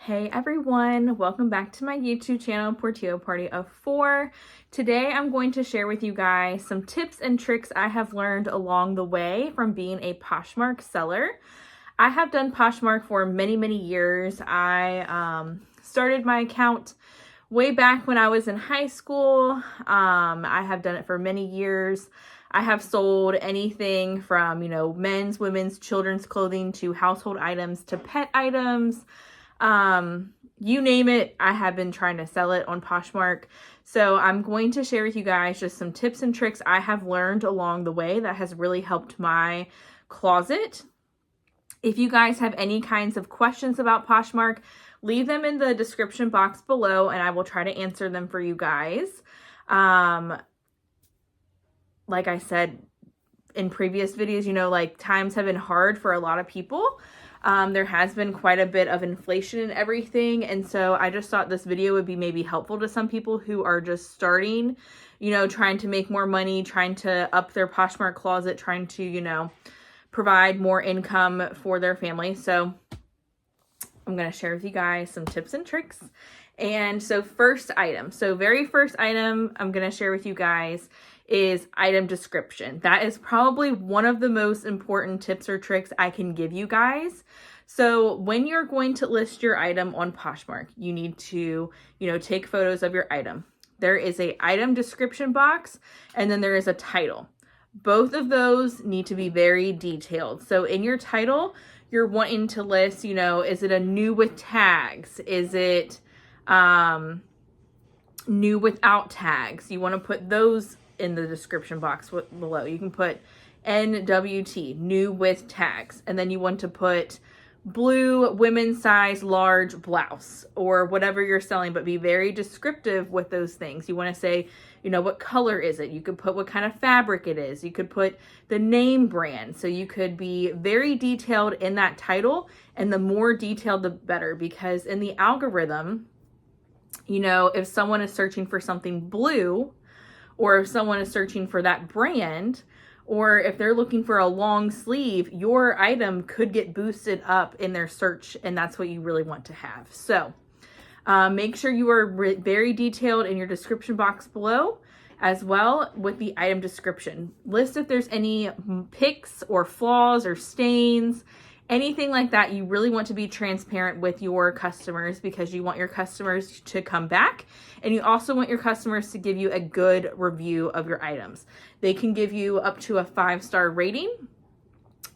Hey everyone, welcome back to my YouTube channel, Portillo Party of 4. Today I'm going to share with you guys some tips and tricks I have learned along the way from being a Poshmark seller. I have done Poshmark for many years. I started my account way back when I was in high school. I have done it for many years. I have sold anything from, men's, women's, children's clothing to household items to pet items. You name it, I have been trying to sell it on Poshmark. So I'm going to share with you guys just some tips and tricks I have learned along the way that has really helped my closet. If you guys have any kinds of questions about Poshmark, leave them in the description box below and I will try to answer them for you guys. Like I said in previous videos, times have been hard for a lot of people. There has been quite a bit of inflation and everything. And so I just thought this video would be maybe helpful to some people who are just starting, trying to make more money, trying to up their Poshmark closet, trying to, provide more income for their family. So I'm going to share with you guys some tips and tricks. And so very first item I'm going to share with you guys is item description. That is probably one of the most important tips or tricks I can give you guys. So when you're going to list your item on Poshmark, you need to, take photos of your item. There is a item description box and then there is a title. Both of those need to be very detailed. So in your title, you're wanting to list, is it a new with tags? Is it new without tags? You want to put those in the description box below. You can put NWT, new with tags, and then you want to put blue women's size large blouse or whatever you're selling, but be very descriptive with those things. You want to say, what color is it? You could put what kind of fabric it is. You could put the name brand. So you could be very detailed in that title, and the more detailed the better, because in the algorithm, if someone is searching for something blue, or if someone is searching for that brand, or if they're looking for a long sleeve, your item could get boosted up in their search, and that's what you really want to have. So make sure you are very detailed in your description box below, as well with the item description. List if there's any picks or flaws or stains, anything like that. You really want to be transparent with your customers because you want your customers to come back, and you also want your customers to give you a good review of your items. They can give you up to a 5-star rating,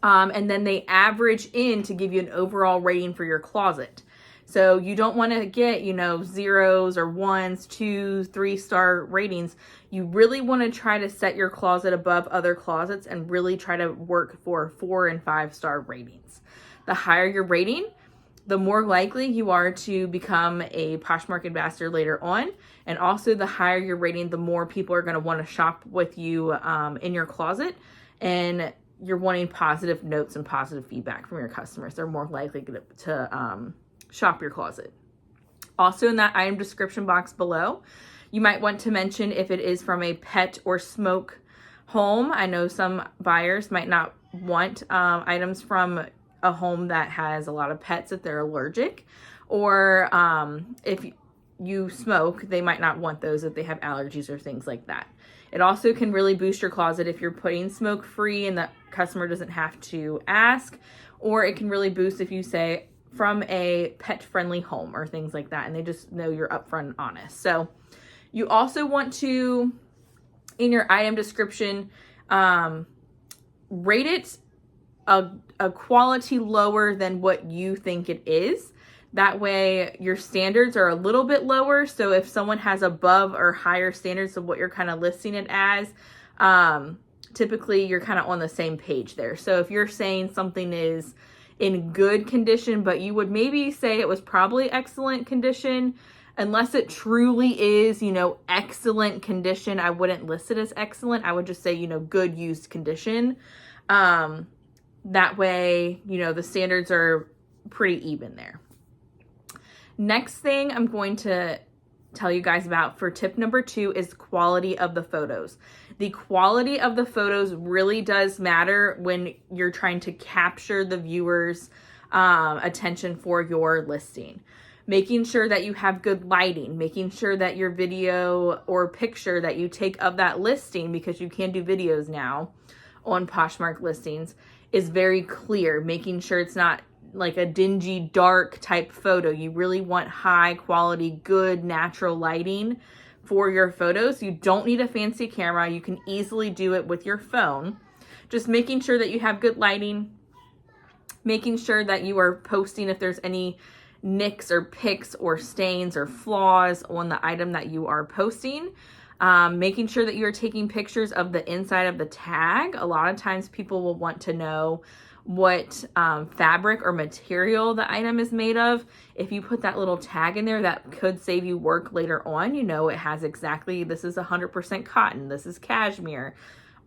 and then they average in to give you an overall rating for your closet. So you don't want to get, zeros or 1s, 2s, 3-star ratings. You really want to try to set your closet above other closets and really try to work for 4 and 5-star ratings. The higher your rating, the more likely you are to become a Poshmark ambassador later on. And also the higher your rating, the more people are going to want to shop with you in your closet. And you're wanting positive notes and positive feedback from your customers. They're more likely to shop your closet. Also in that item description box below, you might want to mention if it is from a pet or smoke home. I know some buyers might not want items from a home that has a lot of pets if they're allergic, or if you smoke, they might not want those if they have allergies or things like that. It also can really boost your closet if you're putting smoke free and the customer doesn't have to ask, or it can really boost if you say from a pet friendly home or things like that, and they just know you're upfront and honest. So you also want to, in your item description, rate it a quality lower than what you think it is. That way your standards are a little bit lower. So if someone has above or higher standards of what you're kind of listing it as, typically you're kind of on the same page there. So if you're saying something is in good condition, but you would maybe say it was probably excellent condition, unless it truly is, excellent condition, I wouldn't list it as excellent. I would just say, good used condition. That way, the standards are pretty even there. Next thing I'm going to tell you guys about for tip number 2 is quality of the photos. The quality of the photos really does matter when you're trying to capture the viewer's attention for your listing. Making sure that you have good lighting, making sure that your video or picture that you take of that listing, because you can do videos now on Poshmark listings, is very clear, making sure it's not like a dingy, dark type photo. You really want high quality, good, natural lighting for your photos. You don't need a fancy camera. You can easily do it with your phone. Just making sure that you have good lighting, making sure that you are posting if there's any nicks or picks or stains or flaws on the item that you are posting. Making sure that you're taking pictures of the inside of the tag. A lot of times people will want to know what fabric or material the item is made of. If you put that little tag in there, that could save you work later on. You know, it has exactly, this is 100% cotton, this is cashmere.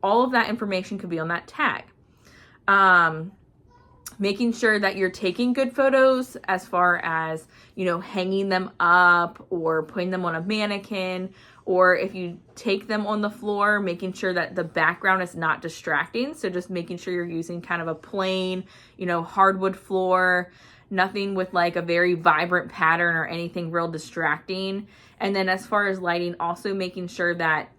All of that information could be on that tag. Making sure that you're taking good photos as far as, you know, hanging them up or putting them on a mannequin, or if you take them on the floor, making sure that the background is not distracting. So just making sure you're using kind of a plain, you know, hardwood floor, nothing with like a very vibrant pattern or anything real distracting. And then as far as lighting, also making sure that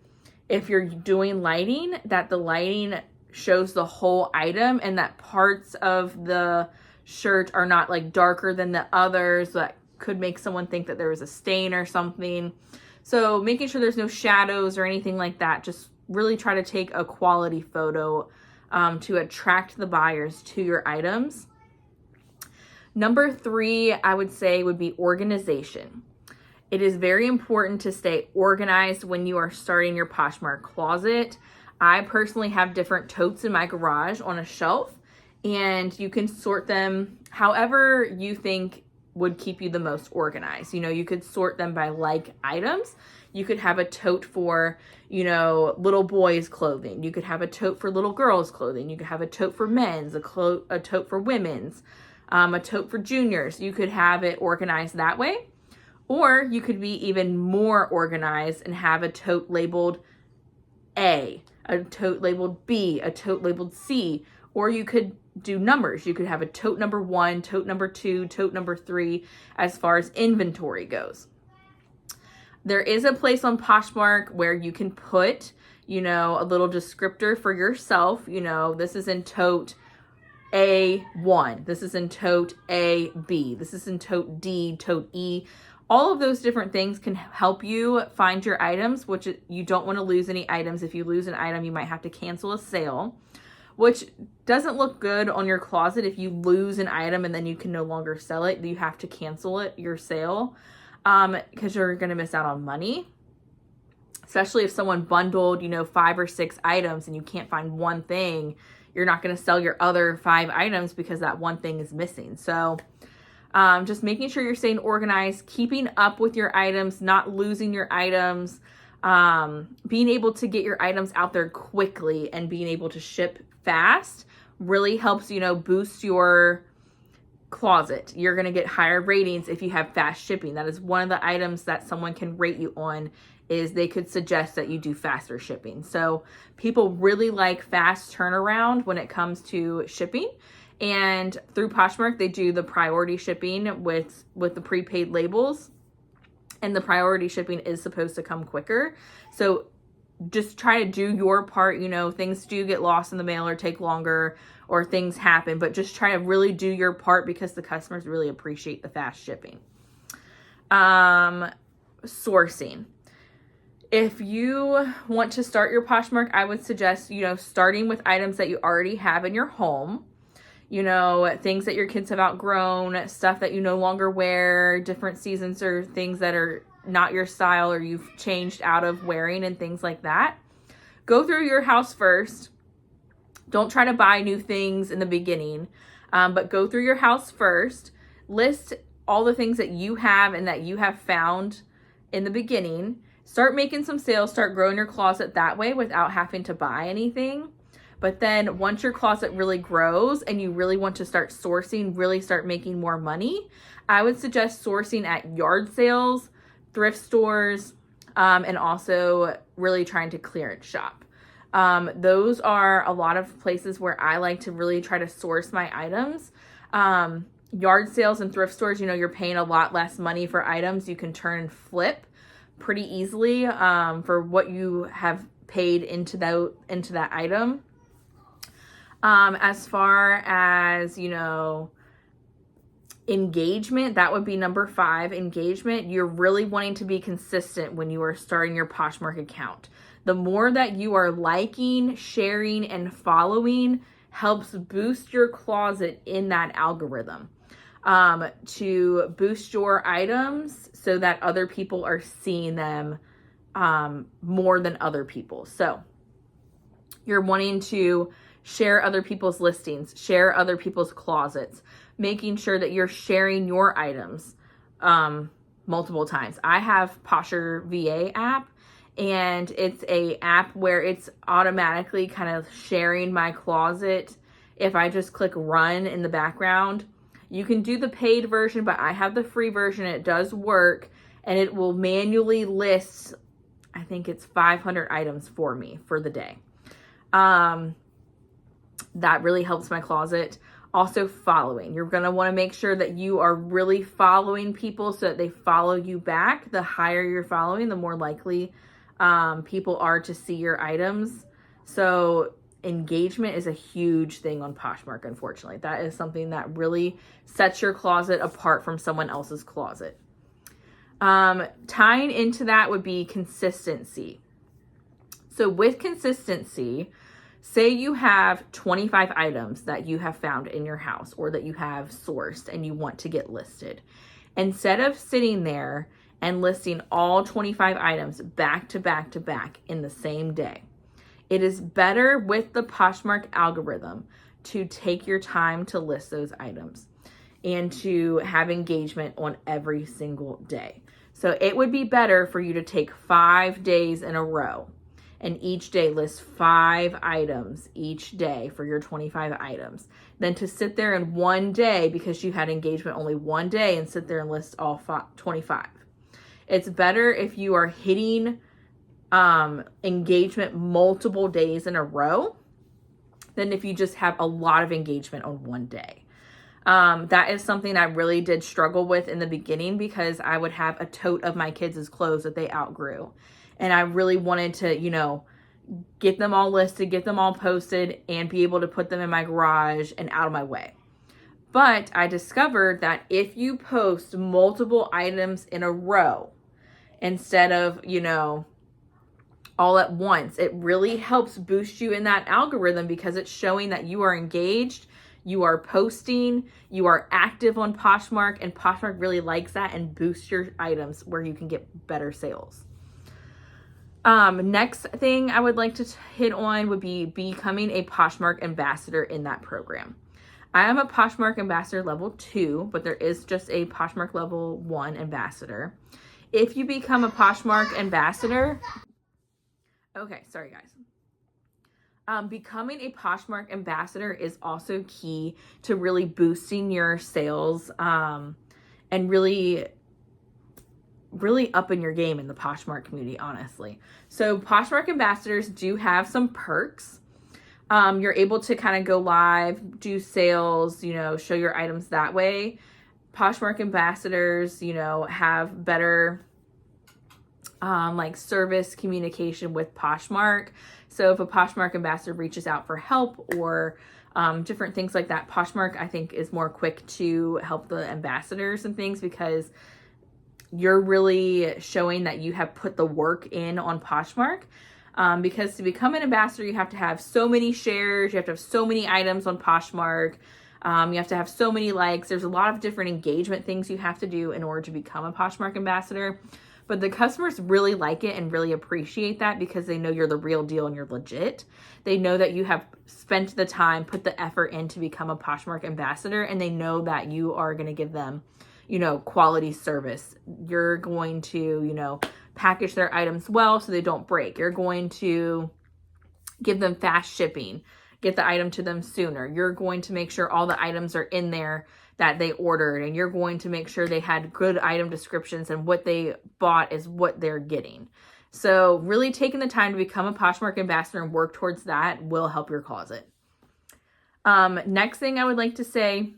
if you're doing lighting, that the lighting shows the whole item and that parts of the shirt are not like darker than the others that could make someone think that there was a stain or something. So making sure there's no shadows or anything like that. Just really try to take a quality photo to attract the buyers to your items. Number 3, I would say, would be organization. It is very important to stay organized when you are starting your Poshmark closet. I personally have different totes in my garage on a shelf, and you can sort them however you think would keep you the most organized. You know, you could sort them by like items. You could have a tote for, you know, little boys' clothing. You could have a tote for little girls' clothing. You could have a tote for men's, a tote for women's, a tote for juniors. You could have it organized that way. Or you could be even more organized and have a tote labeled A, a tote labeled B, a tote labeled C, or you could do numbers. You could have a tote number 1, tote number 2, tote number 3, as far as inventory goes. There is a place on Poshmark where you can put, you know, a little descriptor for yourself. You know, this is in tote A1. This is in tote AB. This is in tote D, tote E. All of those different things can help you find your items, which you don't want to lose any items. If you lose an item, you might have to cancel a sale, which doesn't look good on your closet. If you lose an item and then you can no longer sell it, you have to cancel it, your sale, because you're going to miss out on money. Especially if someone bundled, you know, 5 or 6 items and you can't find one thing, you're not going to sell your other 5 items because that one thing is missing. So just making sure you're staying organized, keeping up with your items, not losing your items, being able to get your items out there quickly and being able to ship fast really helps, you know, boost your closet. You're going to get higher ratings if you have fast shipping. That is one of the items that someone can rate you on, is they could suggest that you do faster shipping. So people really like fast turnaround when it comes to shipping. And through Poshmark, they do the priority shipping with the prepaid labels. And the priority shipping is supposed to come quicker. So just try to do your part. You know, things do get lost in the mail or take longer, or things happen. But just try to really do your part because the customers really appreciate the fast shipping. Sourcing. If you want to start your Poshmark, I would suggest, you know, starting with items that you already have in your home. You know, things that your kids have outgrown, stuff that you no longer wear, different seasons or things that are not your style or you've changed out of wearing and things like that. Go through your house first. Don't try to buy new things in the beginning, but go through your house first. List all the things that you have and that you have found in the beginning. Start making some sales, start growing your closet that way without having to buy anything. But then once your closet really grows and you really want to start sourcing, really start making more money, I would suggest sourcing at yard sales, thrift stores, and also really trying to clearance shop. Those are a lot of places where I like to really try to source my items. Yard sales and thrift stores, you're paying a lot less money for items. You can turn and flip pretty easily for what you have paid into that item. As far as, engagement, that would be number 5, engagement. You're really wanting to be consistent when you are starting your Poshmark account. The more that you are liking, sharing, and following helps boost your closet in that algorithm, to boost your items so that other people are seeing them more than other people. So you're wanting to share other people's listings, share other people's closets, making sure that you're sharing your items multiple times. I have Posher VA app, and it's a app where it's automatically kind of sharing my closet. If I just click run in the background, you can do the paid version, but I have the free version. It does work, and it will manually list, I think it's 500 items for me for the day. That really helps my closet. Also, following. You're going to want to make sure that you are really following people so that they follow you back. The higher you're following, the more likely people are to see your items. So engagement is a huge thing on Poshmark, unfortunately. That is something that really sets your closet apart from someone else's closet. Tying into that would be consistency. So with consistency, say you have 25 items that you have found in your house or that you have sourced and you want to get listed. Instead of sitting there and listing all 25 items back to back to back in the same day, it is better with the Poshmark algorithm to take your time to list those items and to have engagement on every single day. So it would be better for you to take 5 days in a row and each day list 5 items each day for your 25 items, than to sit there in one day because you had engagement only one day and sit there and list all 25. It's better if you are hitting engagement multiple days in a row than if you just have a lot of engagement on one day. That is something I really did struggle with in the beginning because I would have a tote of my kids' clothes that they outgrew. And I really wanted to, get them all listed, get them all posted, and be able to put them in my garage and out of my way. But I discovered that if you post multiple items in a row, instead of, all at once, it really helps boost you in that algorithm because it's showing that you are engaged, you are posting, you are active on Poshmark, and Poshmark really likes that and boosts your items where you can get better sales. Next thing I would like to hit on would be becoming a Poshmark Ambassador in that program. I am a Poshmark Ambassador level 2, but there is just a Poshmark level 1 Ambassador. If you become a Poshmark Ambassador, okay, sorry guys. Becoming a Poshmark Ambassador is also key to really boosting your sales, and really upping your game in the Poshmark community, honestly. So Poshmark Ambassadors do have some perks. You're able to kind of go live, do sales, show your items that way. Poshmark Ambassadors, have better service communication with Poshmark. So if a Poshmark Ambassador reaches out for help or different things like that, Poshmark, I think, is more quick to help the ambassadors and things because you're really showing that you have put the work in on Poshmark. Because to become an ambassador, you have to have so many shares, you have to have so many items on Poshmark, you have to have so many likes. There's a lot of different engagement things you have to do in order to become a Poshmark ambassador. But the customers really like it and really appreciate that because they know you're the real deal and you're legit. They know that you have spent the time, put the effort in to become a Poshmark ambassador, and they know that you are going to give them quality service. You're going to, package their items well so they don't break. You're going to give them fast shipping, get the item to them sooner. You're going to make sure all the items are in there that they ordered, and you're going to make sure they had good item descriptions and what they bought is what they're getting. So really taking the time to become a Poshmark ambassador and work towards that will help your closet. Next thing I would like to say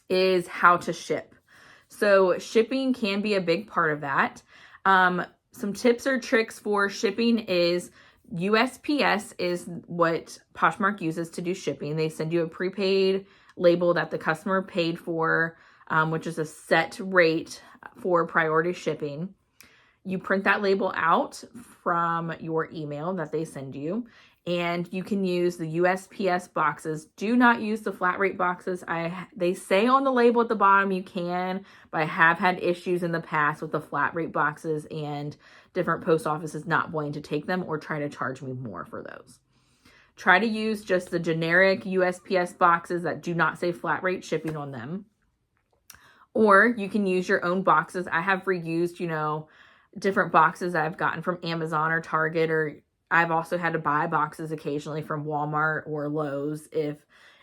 is how to ship. So shipping can be a big part of that. Some tips or tricks for shipping is USPS is what Poshmark uses to do shipping. They send you a prepaid label that the customer paid for, which is a set rate for priority shipping. You print that label out from your email that they send you, and you can use the USPS boxes. Do not use the flat rate boxes. They say on the label at the bottom you can, but I have had issues in the past with the flat rate boxes and different post offices not wanting to take them or try to charge me more for those. Try to use just the generic USPS boxes that do not say flat rate shipping on them. Or you can use your own boxes. I have reused, different boxes that I've gotten from Amazon or Target, or I've also had to buy boxes occasionally from Walmart or Lowe's if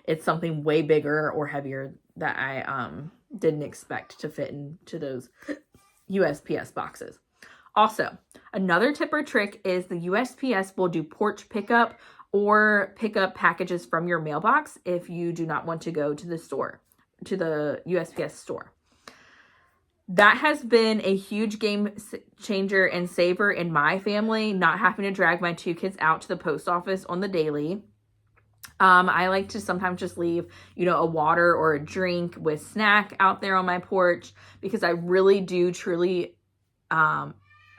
it's something way bigger or heavier that I didn't expect to fit into those USPS boxes. Also, another tip or trick is the USPS will do porch pickup or pick up packages from your mailbox if you do not want to go to the store, to the USPS store. That has been a huge game changer and saver in my family, not having to drag my 2 kids out to the post office on the daily. I like to sometimes just leave, a water or a drink with snack out there on my porch because I really do truly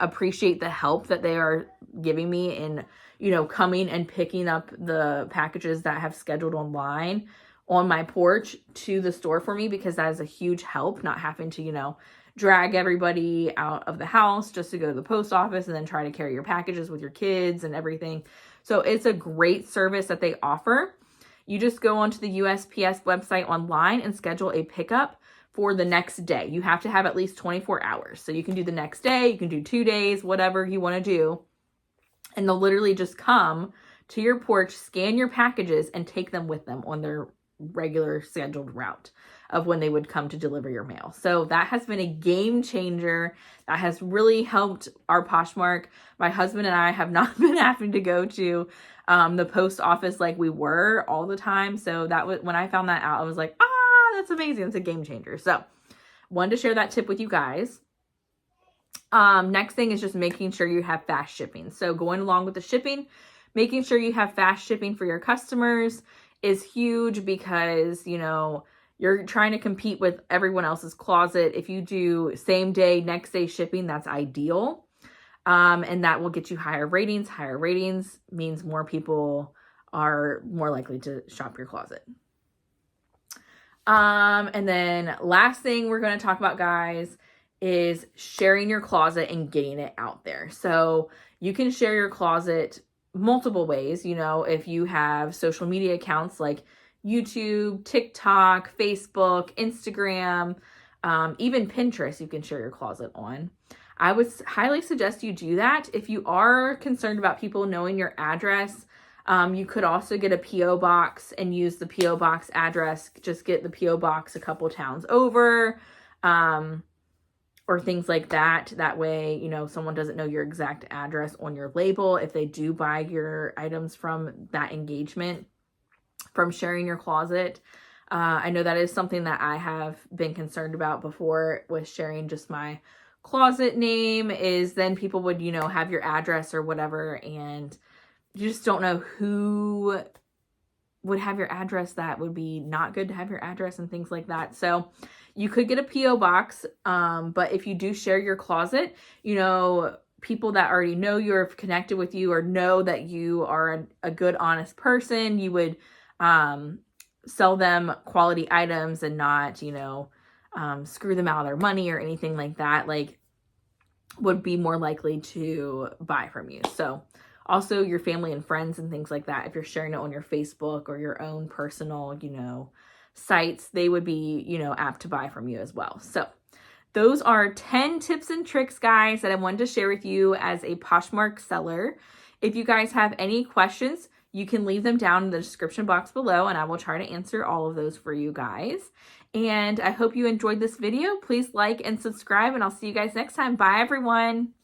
appreciate the help that they are giving me in, coming and picking up the packages that I have scheduled online on my porch to the store for me, because that is a huge help, not having to, drag everybody out of the house just to go to the post office and then try to carry your packages with your kids and everything. So it's a great service that they offer. You just go onto the USPS website online and schedule a pickup for the next day. You have to have at least 24 hours. So you can do the next day, you can do 2 days, whatever you want to do. And they'll literally just come to your porch, scan your packages, and take them with them on their regular scheduled route of when they would come to deliver your mail. So that has been a game changer. That has really helped our Poshmark. My husband and I have not been having to go to the post office like we were all the time. So that was, when I found that out, I was like, that's amazing. It's a game changer. So wanted to share that tip with you guys. Next thing is just making sure you have fast shipping. So going along with the shipping, making sure you have fast shipping for your customers is huge because, you're trying to compete with everyone else's closet. If you do same day, next day shipping, that's ideal. And that will get you higher ratings. Higher ratings means more people are more likely to shop your closet. And then last thing we're going to talk about, guys, is sharing your closet and getting it out there. So you can share your closet multiple ways. If you have social media accounts like YouTube, TikTok, Facebook, Instagram, even Pinterest, you can share your closet on. I would highly suggest you do that. If you are concerned about people knowing your address, you could also get a P.O. box and use the P.O. box address. Just get the P.O. box a couple towns over, or things like that. That way, someone doesn't know your exact address on your label if they do buy your items from that engagement, from sharing your closet. I know that is something that I have been concerned about before with sharing just my closet name, is then people would, have your address or whatever, and you just don't know who would have your address. That would be not good to have your address and things like that. So you could get a P.O. box, but if you do share your closet, people that already know you're connected with you or know that you are a good, honest person, you would sell them quality items and not, screw them out of their money or anything like that, would be more likely to buy from you. So also your family and friends and things like that, if you're sharing it on your Facebook or your own personal, sites, they would be, apt to buy from you as well. So those are 10 tips and tricks, guys, that I wanted to share with you as a Poshmark seller. If you guys have any questions, you can leave them down in the description box below, and I will try to answer all of those for you guys. And I hope you enjoyed this video. Please like and subscribe, and I'll see you guys next time. Bye, everyone.